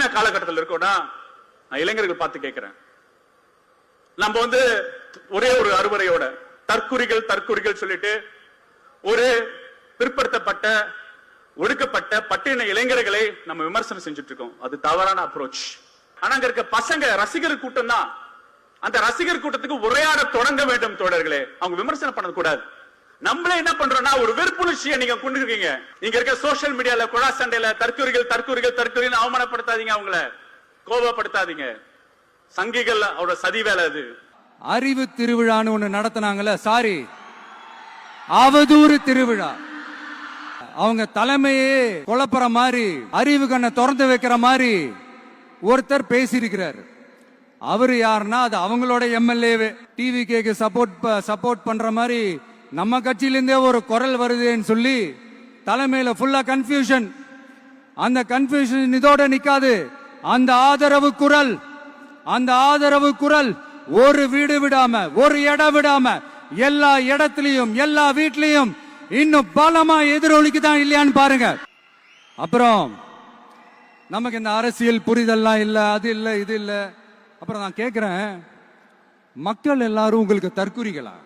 என்ன காலகட்டத்தில் இருக்கோம்னா, நான் இளைஞர்கள் பார்த்து கேட்கிறேன். நம்ம ஒரே ஒரு அறுவரையோட தற்குறிகள் சொல்லிட்டு ஒரு பிற்படுத்தப்பட்ட ஒடுக்கப்பட்ட பட்டியலின இளைஞர்களை நம்ம விமர்சனம் செஞ்சுட்டு இருக்கோம். அது தவறான அப்ரோச். ஆனா அங்க இருக்க பசங்க ரசிகர் கூட்டம் தான். அந்த ரசிகர் கூட்டத்துக்கு உரையாட தொடங்க வேண்டும் தோழர்களே. அவங்க விமர்சனம் பண்ண கூடாது. நம்மளே என்ன பண்றோம்னா ஒரு வெறுப்புணர்ச்சியை நீங்க கொண்டு இருக்கீங்க. நீங்க இருக்க சோசியல் மீடியால குழா சண்டையில தற்குறிகள் அவமானப்படுத்தாதீங்க, அவங்கள கோபப்படுத்தாதீங்க. சங்கிகள் அவரோட சதி வேலை அது. அறிவு திருவிழான்னு ஒண்ணு நடத்தினாங்கல்ல, சாரி அவதூறு திருவிழா. அவங்க தலைமையே குழப்பற மாதிரி, அறிவு கண்ணை திறந்து வைக்கிற மாதிரி ஒருத்தர் பேசியிருக்கிறார். அவரு யாருன்னா அது அவங்களோட எம்எல்ஏவே. டிவி கேக்கு சப்போர்ட் பண்ற மாதிரி நம்ம கட்சியிலிருந்தே ஒரு குரல் வருதுன்னு சொல்லி தலைமையில ஃபுல்லா கன்ஃபியூஷன். அந்த கன்ஃபியூஷன் இதோட நிக்காது. அந்த ஆதரவு குரல் ஒரு வீடு விடாம, ஒரு இடம் விடாம, எல்லா இடத்திலையும் எல்லா வீட்லயும் இன்னும் பலமா எதிரொலிக்குதான் இல்லையான்னு பாருங்க. அப்புறம் நமக்கு இந்த அரசியல் புரிதல்லாம் இல்ல, அது இல்ல, இது இல்ல. அப்புறம் நான் கேட்கிறேன், மக்கள் எல்லாரும் உங்களுக்கு தற்குறிகளா?